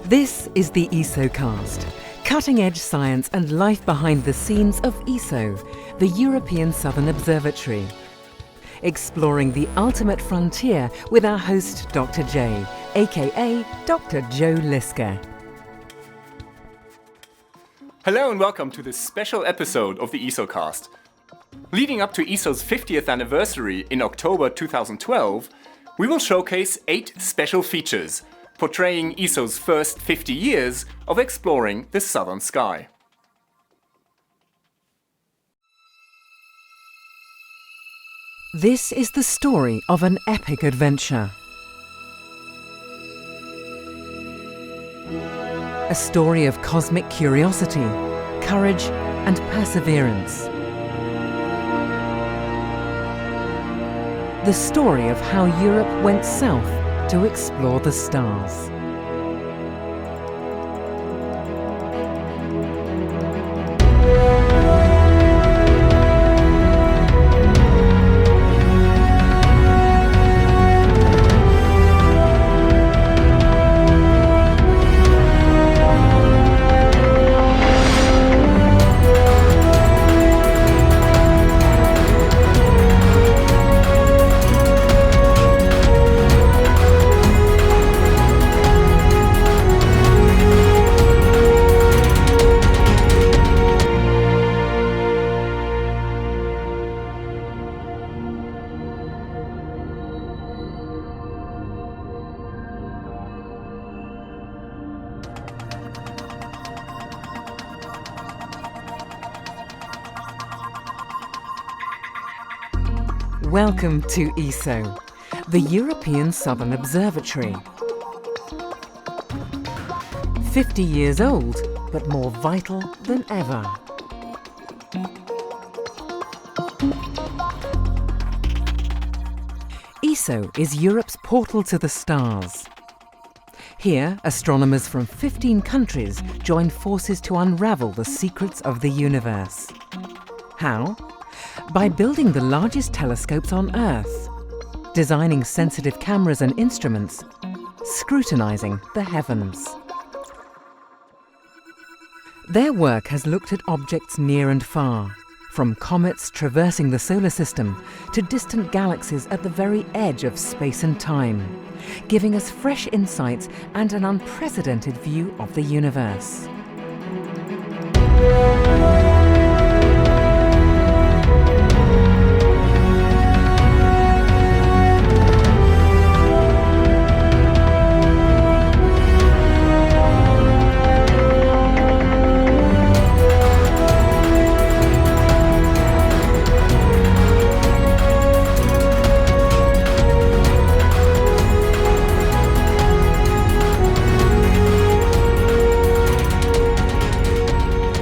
This is the ESOcast, cutting-edge science and life behind the scenes of ESO, the European Southern Observatory. Exploring the ultimate frontier with our host Dr. J, aka Dr. Joe Liske. Hello and welcome to this special episode of the ESOcast. Leading up to ESO's 50th anniversary in October 2012, we will showcase 8 special features portraying ESO's first 50 years of exploring the southern sky. This is the story of an epic adventure. A story of cosmic curiosity, courage, and perseverance. The story of how Europe went south to explore the stars. Welcome to ESO, the European Southern Observatory. 50 years old, but more vital than ever. ESO is Europe's portal to the stars. Here, astronomers from 15 countries join forces to unravel the secrets of the universe. How? By building the largest telescopes on Earth, designing sensitive cameras and instruments, scrutinizing the heavens. Their work has looked at objects near and far, from comets traversing the solar system to distant galaxies at the very edge of space and time, giving us fresh insights and an unprecedented view of the universe.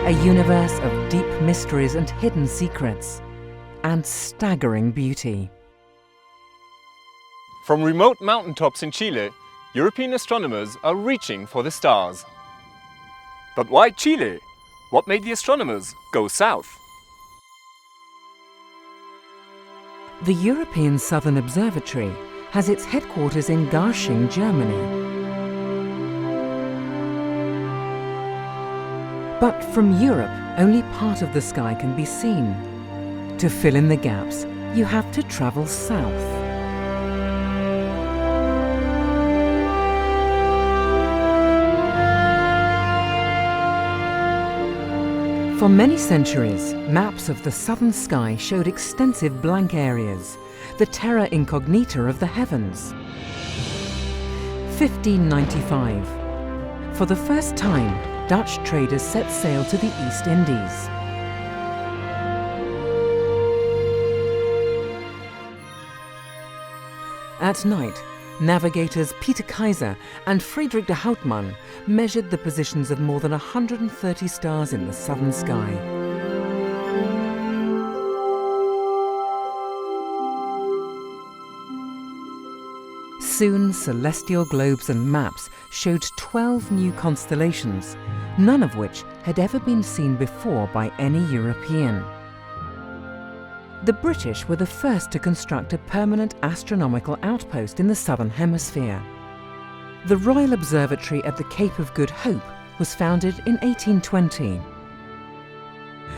A universe of deep mysteries and hidden secrets, and staggering beauty. From remote mountaintops in Chile, European astronomers are reaching for the stars. But why Chile? What made the astronomers go south? The European Southern Observatory has its headquarters in Garching, Germany. But from Europe, only part of the sky can be seen. To fill in the gaps, you have to travel south. For many centuries, maps of the southern sky showed extensive blank areas, the terra incognita of the heavens. 1595. For the first time, Dutch traders set sail to the East Indies. At night, navigators Peter Kaiser and Friedrich de Houtman measured the positions of more than 130 stars in the southern sky. Soon, celestial globes and maps showed 12 new constellations, none of which had ever been seen before by any European. The British were the first to construct a permanent astronomical outpost in the southern hemisphere. The Royal Observatory at the Cape of Good Hope was founded in 1820.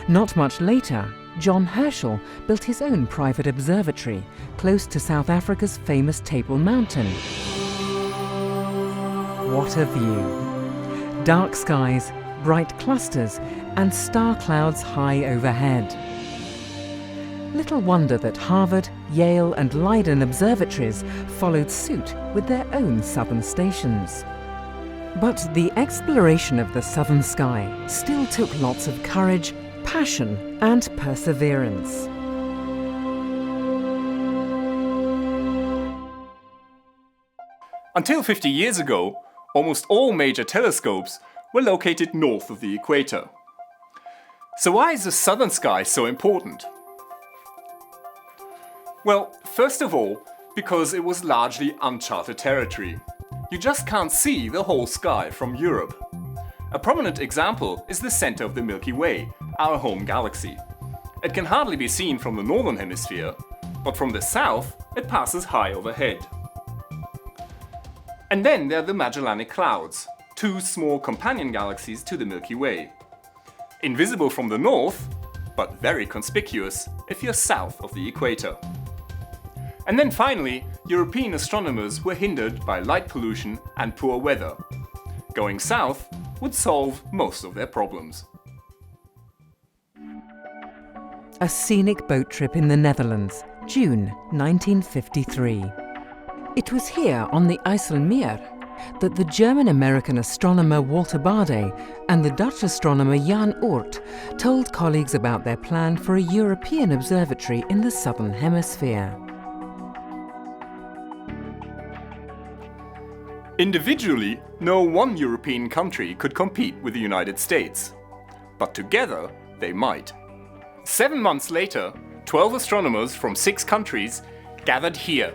Not much later, John Herschel built his own private observatory close to South Africa's famous Table Mountain. What a view! Dark skies, bright clusters, and star clouds high overhead. Little wonder that Harvard, Yale, and Leiden observatories followed suit with their own southern stations. But the exploration of the southern sky still took lots of courage, passion, and perseverance. Until 50 years ago, almost all major telescopes were located north of the equator. So why is the southern sky so important? Well, first of all, because it was largely uncharted territory. You just can't see the whole sky from Europe. A prominent example is the center of the Milky Way, our home galaxy. It can hardly be seen from the northern hemisphere, but from the south it passes high overhead. And then there are the Magellanic Clouds, two small companion galaxies to the Milky Way. Invisible from the north, but very conspicuous if you're south of the equator. And then finally, European astronomers were hindered by light pollution and poor weather. Going south would solve most of their problems. A scenic boat trip in the Netherlands, June 1953. It was here on the IJsselmeer that the German-American astronomer Walter Baade and the Dutch astronomer Jan Oort told colleagues about their plan for a European observatory in the southern hemisphere. Individually, no one European country could compete with the United States. But together, they might. 7 months later, 12 astronomers from 6 countries gathered here,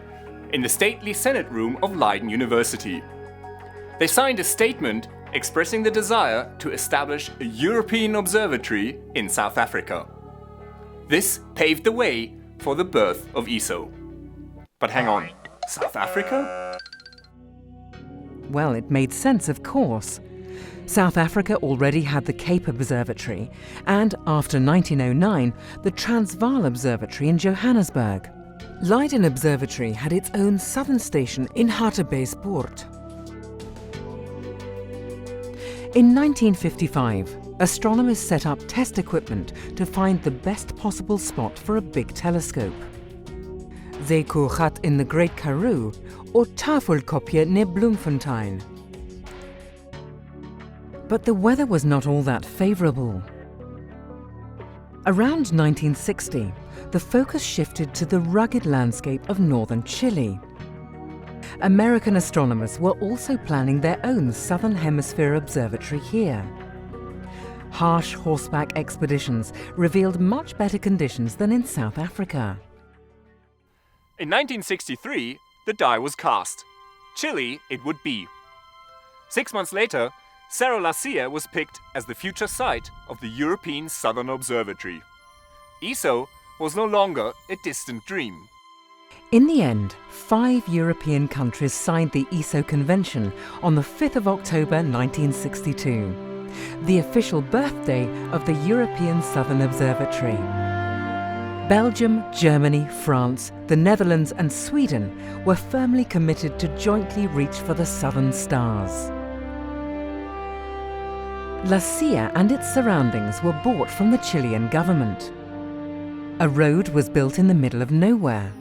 in the stately Senate room of Leiden University. They signed a statement expressing the desire to establish a European observatory in South Africa. This paved the way for the birth of ESO. But hang on, South Africa? Well, it made sense, of course. South Africa already had the Cape Observatory and, after 1909, the Transvaal Observatory in Johannesburg. Leiden Observatory had its own southern station in Hartbeespoort. In 1955, astronomers set up test equipment to find the best possible spot for a big telescope. Zeekoegat in the Great Karoo or Tafelkopje near Bloemfontein. But the weather was not all that favourable. Around 1960, the focus shifted to the rugged landscape of northern Chile. American astronomers were also planning their own Southern Hemisphere observatory here. Harsh horseback expeditions revealed much better conditions than in South Africa. In 1963, the die was cast. Chile it would be. 6 months later, Cerro La Silla was picked as the future site of the European Southern Observatory. ESO was no longer a distant dream. In the end, 5 European countries signed the ESO Convention on the 5th of October 1962, the official birthday of the European Southern Observatory. Belgium, Germany, France, the Netherlands and Sweden were firmly committed to jointly reach for the southern stars. La Silla and its surroundings were bought from the Chilean government. A road was built in the middle of nowhere.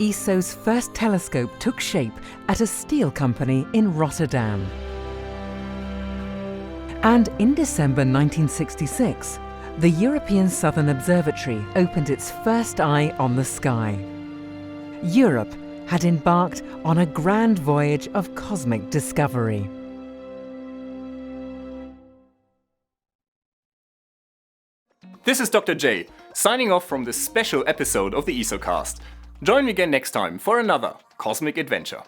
ESO's first telescope took shape at a steel company in Rotterdam. And in December 1966, the European Southern Observatory opened its first eye on the sky. Europe had embarked on a grand voyage of cosmic discovery. This is Dr. J, signing off from this special episode of the ESOcast. Join me again next time for another cosmic adventure.